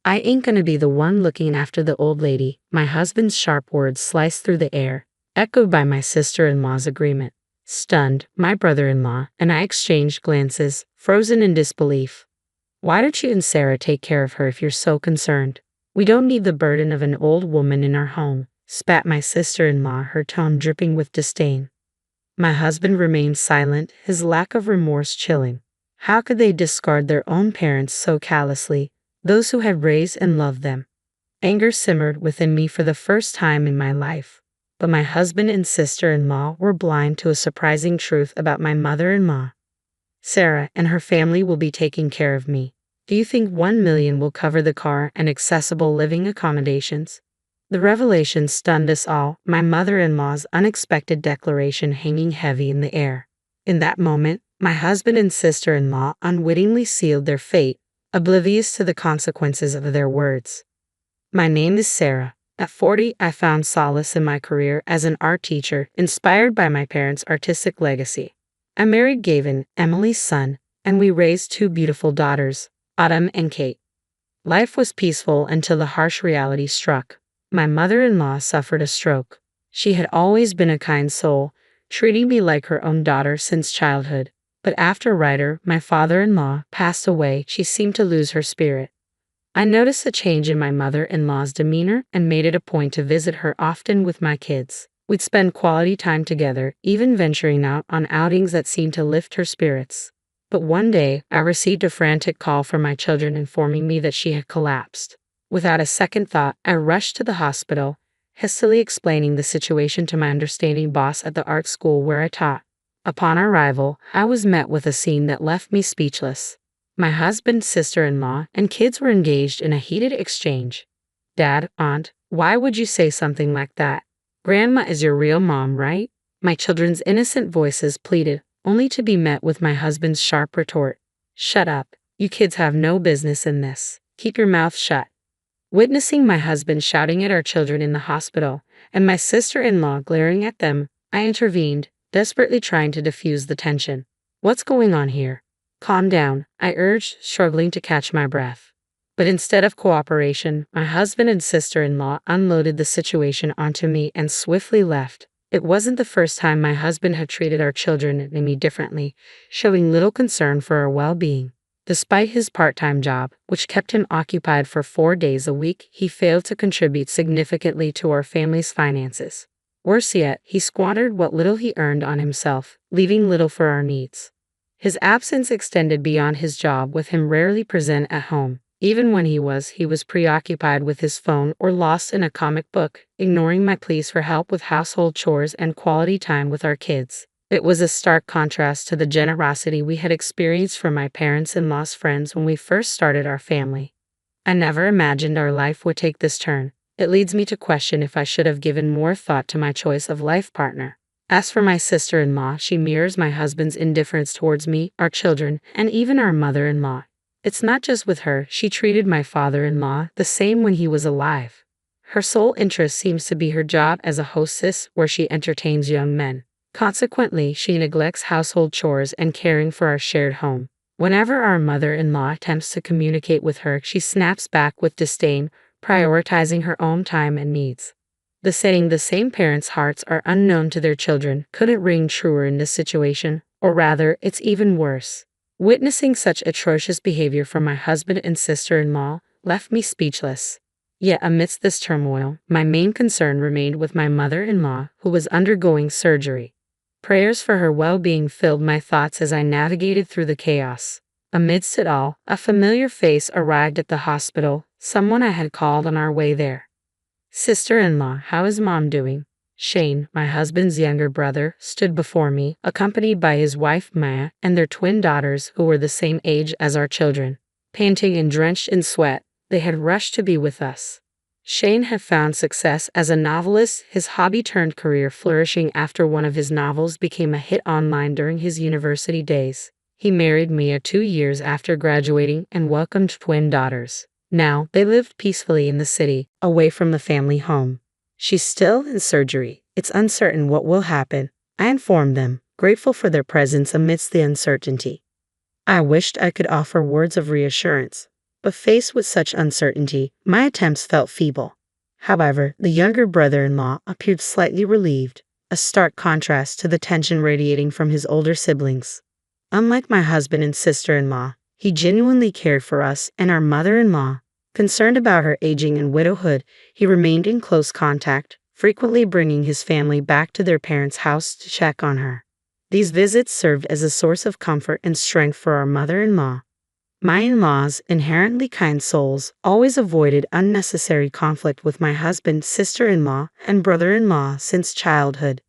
I ain't gonna be the one looking after the old lady. My husband's sharp words sliced through the air, echoed by my sister-in-law's agreement. Stunned, my brother-in-law and I exchanged glances, frozen in disbelief. Why don't you and Sarah take care of her if you're so concerned? We don't need the burden of an old woman in our home, spat my sister-in-law, her tone dripping with disdain. My husband remained silent, his lack of remorse chilling. How could they discard their own parents so callously, those who had raised and loved them? Anger simmered within me for the first time in my life. But my husband and sister-in-law were blind to a surprising truth about my mother-in-law. Sarah and her family will be taking care of me. Do you think 1 million will cover the car and accessible living accommodations? The revelation stunned us all, my mother-in-law's unexpected declaration hanging heavy in the air. In that moment, my husband and sister-in-law unwittingly sealed their fate, oblivious to the consequences of their words. My name is Sarah. At 40, I found solace in my career as an art teacher, inspired by my parents' artistic legacy. I married Gavin, Emily's son, and we raised 2 beautiful daughters, Autumn and Kate. Life was peaceful until the harsh reality struck. My mother-in-law suffered a stroke. She had always been a kind soul, treating me like her own daughter since childhood. But after Ryder, my father-in-law, passed away, she seemed to lose her spirit. I noticed a change in my mother-in-law's demeanor and made it a point to visit her often with my kids. We'd spend quality time together, even venturing out on outings that seemed to lift her spirits. But one day, I received a frantic call from my children informing me that she had collapsed. Without a second thought, I rushed to the hospital, hastily explaining the situation to my understanding boss at the art school where I taught. Upon arrival, I was met with a scene that left me speechless. My husband, sister-in-law, and kids were engaged in a heated exchange. Dad, Aunt, why would you say something like that? Grandma is your real mom, right? My children's innocent voices pleaded, only to be met with my husband's sharp retort. Shut up. You kids have no business in this. Keep your mouth shut. Witnessing my husband shouting at our children in the hospital, and my sister-in-law glaring at them, I intervened, desperately trying to diffuse the tension. What's going on here? Calm down, I urged, struggling to catch my breath. But instead of cooperation, my husband and sister-in-law unloaded the situation onto me and swiftly left. It wasn't the first time my husband had treated our children and me differently, showing little concern for our well-being. Despite his part-time job, which kept him occupied for 4 days a week, he failed to contribute significantly to our family's finances. Worse yet, he squandered what little he earned on himself, leaving little for our needs. His absence extended beyond his job, with him rarely present at home. Even when he was preoccupied with his phone or lost in a comic book, ignoring my pleas for help with household chores and quality time with our kids. It was a stark contrast to the generosity we had experienced from my parents-in-law's friends when we first started our family. I never imagined our life would take this turn. It leads me to question if I should have given more thought to my choice of life partner. As for my sister-in-law, she mirrors my husband's indifference towards me, our children, and even our mother-in-law. It's not just with her, she treated my father-in-law the same when he was alive. Her sole interest seems to be her job as a hostess where she entertains young men. Consequently, she neglects household chores and caring for our shared home. Whenever our mother-in-law attempts to communicate with her, she snaps back with disdain, prioritizing her own time and needs. The saying, "the same parents' hearts are unknown to their children," couldn't ring truer in this situation, or rather, it's even worse. Witnessing such atrocious behavior from my husband and sister-in-law left me speechless. Yet amidst this turmoil, my main concern remained with my mother-in-law, who was undergoing surgery. Prayers for her well-being filled my thoughts as I navigated through the chaos. Amidst it all, a familiar face arrived at the hospital, someone I had called on our way there. "Sister-in-law, how is Mom doing?" Shane, my husband's younger brother, stood before me, accompanied by his wife Maya and their twin daughters who were the same age as our children. Panting and drenched in sweat, they had rushed to be with us. Shane had found success as a novelist, his hobby-turned-career flourishing after one of his novels became a hit online during his university days. He married Mia 2 years after graduating and welcomed twin daughters. Now, they lived peacefully in the city, away from the family home. "She's still in surgery. It's uncertain what will happen," I informed them, grateful for their presence amidst the uncertainty. I wished I could offer words of reassurance, But faced with such uncertainty, my attempts felt feeble. However, the younger brother-in-law appeared slightly relieved, a stark contrast to the tension radiating from his older siblings. Unlike my husband and sister-in-law, he genuinely cared for us and our mother-in-law. Concerned about her aging and widowhood, he remained in close contact, frequently bringing his family back to their parents' house to check on her. These visits served as a source of comfort and strength for our mother-in-law. My in-laws, inherently kind souls, always avoided unnecessary conflict with my husband, sister-in-law, and brother-in-law since childhood.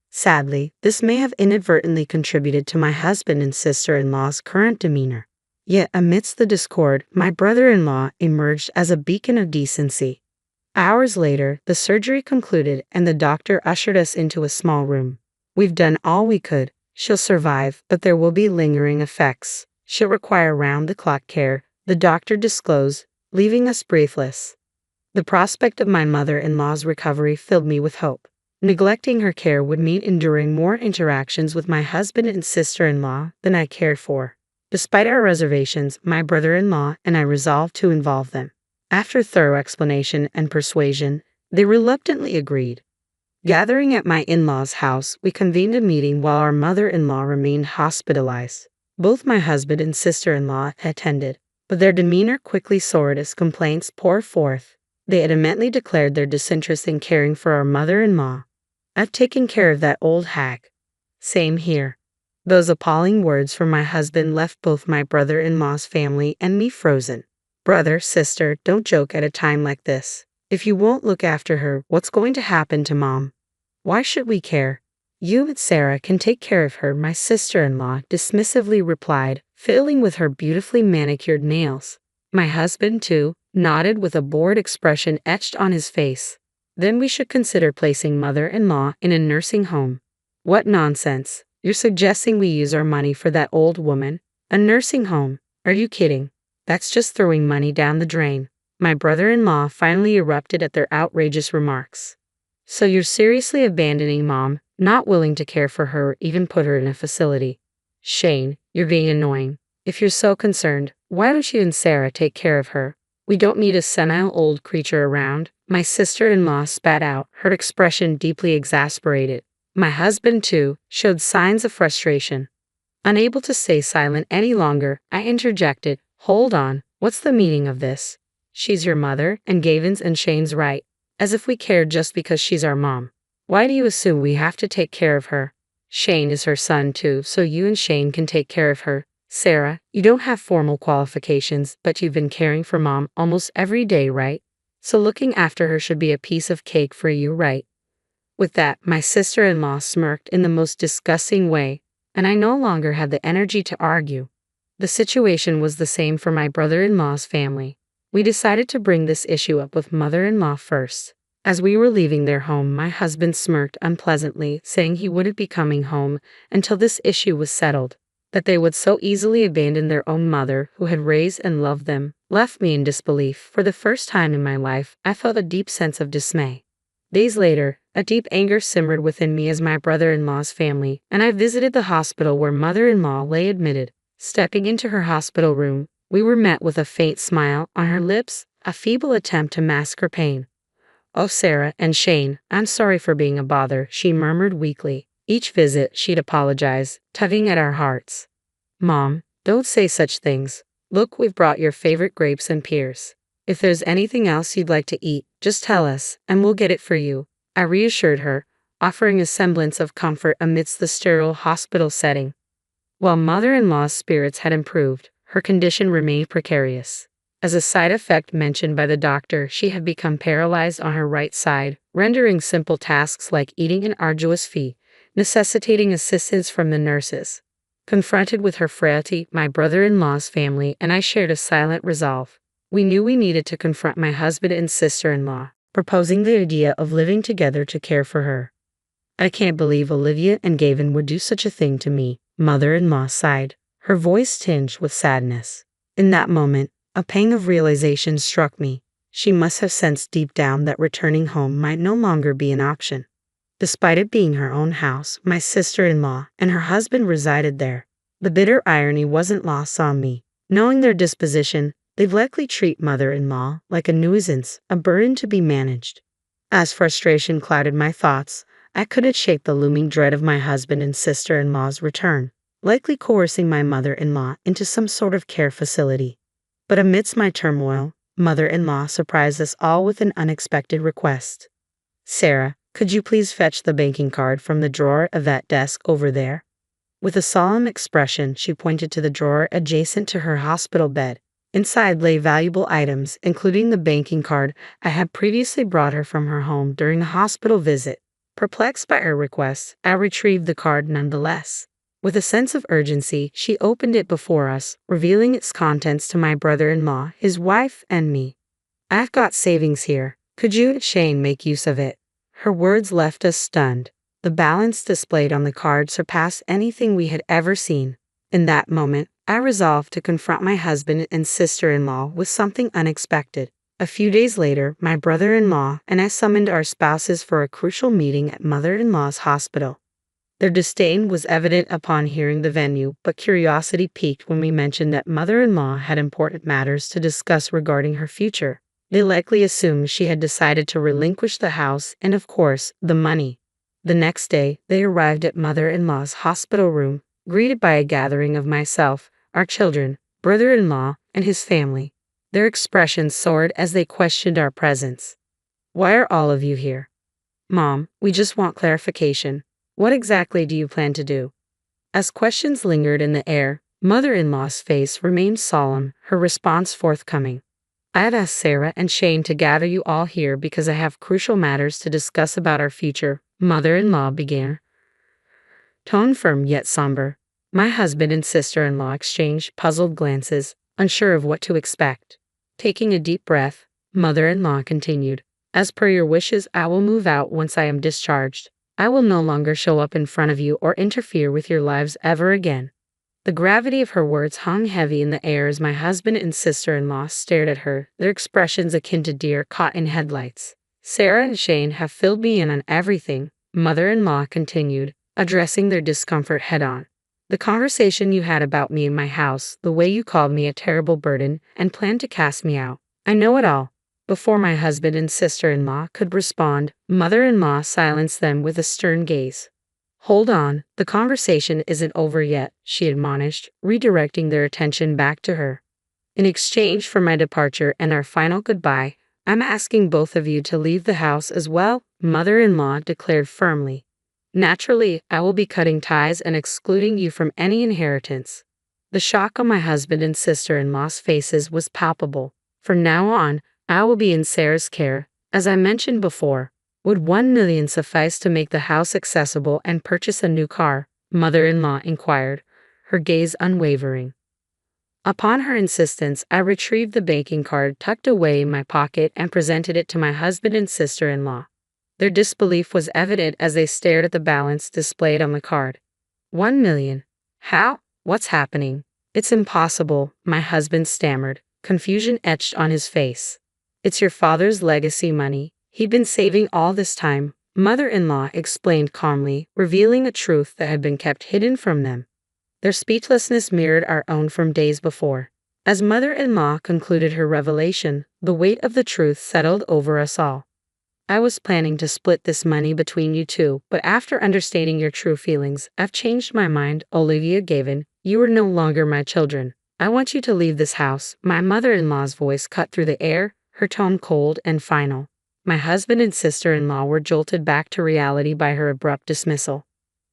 Sadly, this may have inadvertently contributed to my husband and sister-in-law's current demeanor. Yet amidst the discord, my brother-in-law emerged as a beacon of decency. Hours later, the surgery concluded and the doctor ushered us into a small room. "We've done all we could. She'll survive, but there will be lingering effects. She'll require round-the-clock care," the doctor disclosed, leaving us breathless. The prospect of my mother-in-law's recovery filled me with hope. Neglecting her care would mean enduring more interactions with my husband and sister-in-law than I cared for. Despite our reservations, my brother-in-law and I resolved to involve them. After thorough explanation and persuasion, they reluctantly agreed. Gathering at my in-laws' house, we convened a meeting while our mother-in-law remained hospitalized. Both my husband and sister-in-law attended, but their demeanor quickly soared as complaints poured forth. They adamantly declared their disinterest in caring for our mother-in-law. "I've taken care of that old hag." "Same here." Those appalling words from my husband left both my brother-in-law's family and me frozen. "Brother, sister, don't joke at a time like this. If you won't look after her, what's going to happen to Mom? Why should we care? You and Sarah can take care of her," my sister-in-law dismissively replied, fiddling with her beautifully manicured nails. My husband, too, nodded with a bored expression etched on his face. "Then we should consider placing mother-in-law in a nursing home." "What nonsense. You're suggesting we use our money for that old woman? A nursing home? Are you kidding? That's just throwing money down the drain." My brother-in-law finally erupted at their outrageous remarks. "So you're seriously abandoning Mom, not willing to care for her or even put her in a facility? Shane, you're being annoying. If you're so concerned, why don't you and Sarah take care of her? We don't need a senile old creature around," my sister-in-law spat out, her expression deeply exasperated. My husband, too, showed signs of frustration. Unable to stay silent any longer, I interjected, "Hold on, what's the meaning of this? She's your mother, and Gavin's and Shane's right. As if we cared just because she's our mom. Why do you assume we have to take care of her? Shane is her son too, so you and Shane can take care of her. Sarah, you don't have formal qualifications, but you've been caring for Mom almost every day, right? So looking after her should be a piece of cake for you, right?" With that, my sister-in-law smirked in the most disgusting way, and I no longer had the energy to argue. The situation was the same for my brother-in-law's family. We decided to bring this issue up with mother-in-law first. As we were leaving their home, my husband smirked unpleasantly, saying he wouldn't be coming home until this issue was settled. That they would so easily abandon their own mother, who had raised and loved them, left me in disbelief. For the first time in my life, I felt a deep sense of dismay. Days later, a deep anger simmered within me as my brother-in-law's family, and I visited the hospital where mother-in-law lay admitted. Stepping into her hospital room, we were met with a faint smile on her lips, a feeble attempt to mask her pain. "Oh, Sarah and Shane, I'm sorry for being a bother," she murmured weakly. Each visit, she'd apologize, tugging at our hearts. "Mom, don't say such things. Look, we've brought your favorite grapes and pears. If there's anything else you'd like to eat, just tell us, and we'll get it for you," I reassured her, offering a semblance of comfort amidst the sterile hospital setting. While mother-in-law's spirits had improved, her condition remained precarious. As a side effect mentioned by the doctor, she had become paralyzed on her right side, rendering simple tasks like eating an arduous feat, necessitating assistance from the nurses. Confronted with her frailty, my brother-in-law's family and I shared a silent resolve. We knew we needed to confront my husband and sister-in-law, proposing the idea of living together to care for her. "I can't believe Olivia and Gavin would do such a thing to me," mother-in-law sighed, her voice tinged with sadness. In that moment, a pang of realization struck me. She must have sensed deep down that returning home might no longer be an option. Despite it being her own house, my sister-in-law and her husband resided there. The bitter irony wasn't lost on me. Knowing their disposition, They likely treat mother-in-law like a nuisance, a burden to be managed. As frustration clouded my thoughts, I couldn't shake the looming dread of my husband and sister-in-law's return, likely coercing my mother-in-law into some sort of care facility. But amidst my turmoil, mother-in-law surprised us all with an unexpected request. "Sarah, could you please fetch the banking card from the drawer of that desk over there?" With a solemn expression, she pointed to the drawer adjacent to her hospital bed. Inside lay valuable items, including the banking card I had previously brought her from her home during the hospital visit. Perplexed by her request, I retrieved the card nonetheless. With a sense of urgency, she opened it before us, revealing its contents to my brother-in-law, his wife, and me. "I've got savings here. Could you and Shane make use of it?" Her words left us stunned. The balance displayed on the card surpassed anything we had ever seen. In that moment, I resolved to confront my husband and sister-in-law with something unexpected. A few days later, my brother-in-law and I summoned our spouses for a crucial meeting at mother-in-law's hospital. Their disdain was evident upon hearing the venue, but curiosity piqued when we mentioned that mother-in-law had important matters to discuss regarding her future. They likely assumed she had decided to relinquish the house and, of course, the money. The next day, they arrived at mother-in-law's hospital room, greeted by a gathering of myself, our children, brother-in-law, and his family. Their expressions soared as they questioned our presence. "Why are all of you here?" "Mom, we just want clarification. What exactly do you plan to do?" As questions lingered in the air, mother-in-law's face remained solemn, her response forthcoming. "I have asked Sarah and Shane to gather you all here because I have crucial matters to discuss about our future," mother-in-law began, tone firm yet somber. My husband and sister-in-law exchanged puzzled glances, unsure of what to expect. Taking a deep breath, mother-in-law continued, "As per your wishes, I will move out once I am discharged. I will no longer show up in front of you or interfere with your lives ever again." The gravity of her words hung heavy in the air as my husband and sister-in-law stared at her, their expressions akin to deer caught in headlights. "Sarah and Shane have filled me in on everything," mother-in-law continued, addressing their discomfort head-on. "The conversation you had about me in my house, the way you called me a terrible burden and planned to cast me out. I know it all." Before my husband and sister-in-law could respond, mother-in-law silenced them with a stern gaze. "Hold on, the conversation isn't over yet," she admonished, redirecting their attention back to her. "In exchange for my departure and our final goodbye, I'm asking both of you to leave the house as well," mother-in-law declared firmly. "Naturally, I will be cutting ties and excluding you from any inheritance." The shock on my husband and sister-in-law's faces was palpable. "From now on, I will be in Sarah's care. As I mentioned before, would 1 million suffice to make the house accessible and purchase a new car?" mother-in-law inquired, her gaze unwavering. Upon her insistence, I retrieved the banking card tucked away in my pocket and presented it to my husband and sister-in-law. Their disbelief was evident as they stared at the balance displayed on the card. 1 million? How? What's happening? It's impossible, my husband stammered, confusion etched on his face. "It's your father's legacy money. He'd been saving all this time," mother-in-law explained calmly, revealing a truth that had been kept hidden from them. Their speechlessness mirrored our own from days before. As mother-in-law concluded her revelation, the weight of the truth settled over us all. "I was planning to split this money between you two, but after understanding your true feelings, I've changed my mind, Olivia Gavin. You are no longer my children. I want you to leave this house." My mother-in-law's voice cut through the air, her tone cold and final. My husband and sister-in-law were jolted back to reality by her abrupt dismissal.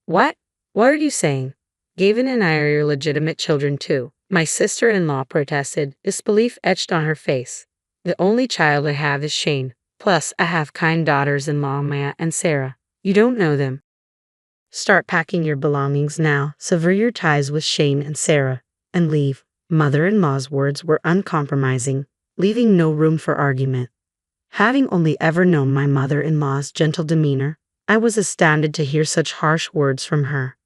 "What? What are you saying? Gavin and I are your legitimate children too," my sister-in-law protested, disbelief etched on her face. "The only child I have is Shane. Plus, I have kind daughters-in-law Maya and Sarah. You don't know them. Start packing your belongings now, sever your ties with Shane and Sarah, and leave." Mother-in-law's words were uncompromising, leaving no room for argument. Having only ever known my mother-in-law's gentle demeanor, I was astounded to hear such harsh words from her.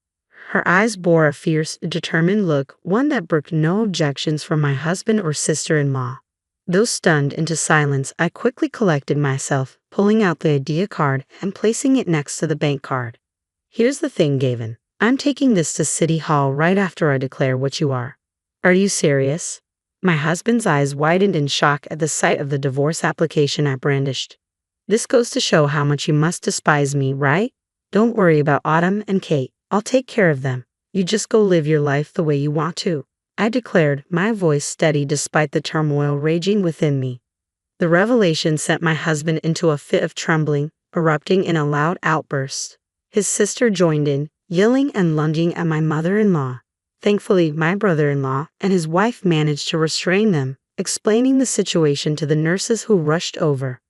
Her eyes bore a fierce, determined look, one that brooked no objections from my husband or sister-in-law. Though stunned into silence, I quickly collected myself, pulling out the idea card and placing it next to the bank card. "Here's the thing, Gavin. I'm taking this to City Hall right after I declare what you are." "Are you serious?" My husband's eyes widened in shock at the sight of the divorce application I brandished. This goes to show how much you must despise me, right? Don't worry about Autumn and Kate. I'll take care of them. You just go live your life the way you want to, I declared, my voice steady despite the turmoil raging within me. The revelation sent my husband into a fit of trembling, erupting in a loud outburst. His sister joined in, yelling and lunging at my mother-in-law. Thankfully, my brother-in-law and his wife managed to restrain them, explaining the situation to the nurses who rushed over.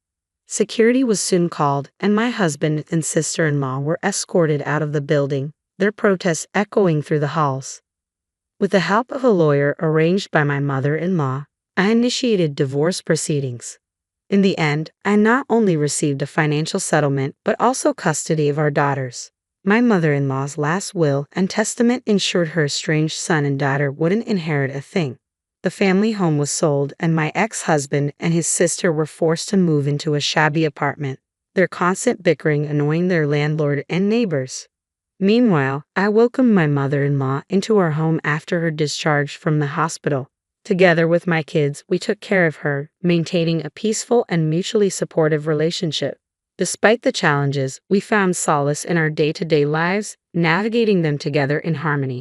Security was soon called, and my husband and sister-in-law were escorted out of the building, their protests echoing through the halls. With the help of a lawyer arranged by my mother-in-law, I initiated divorce proceedings. In the end, I not only received a financial settlement but also custody of our daughters. My mother-in-law's last will and testament ensured her estranged son and daughter wouldn't inherit a thing. The family home was sold, and my ex-husband and his sister were forced to move into a shabby apartment, their constant bickering annoying their landlord and neighbors. Meanwhile, I welcomed my mother-in-law into our home after her discharge from the hospital. Together with my kids, we took care of her, maintaining a peaceful and mutually supportive relationship. Despite the challenges, we found solace in our day-to-day lives, navigating them together in harmony.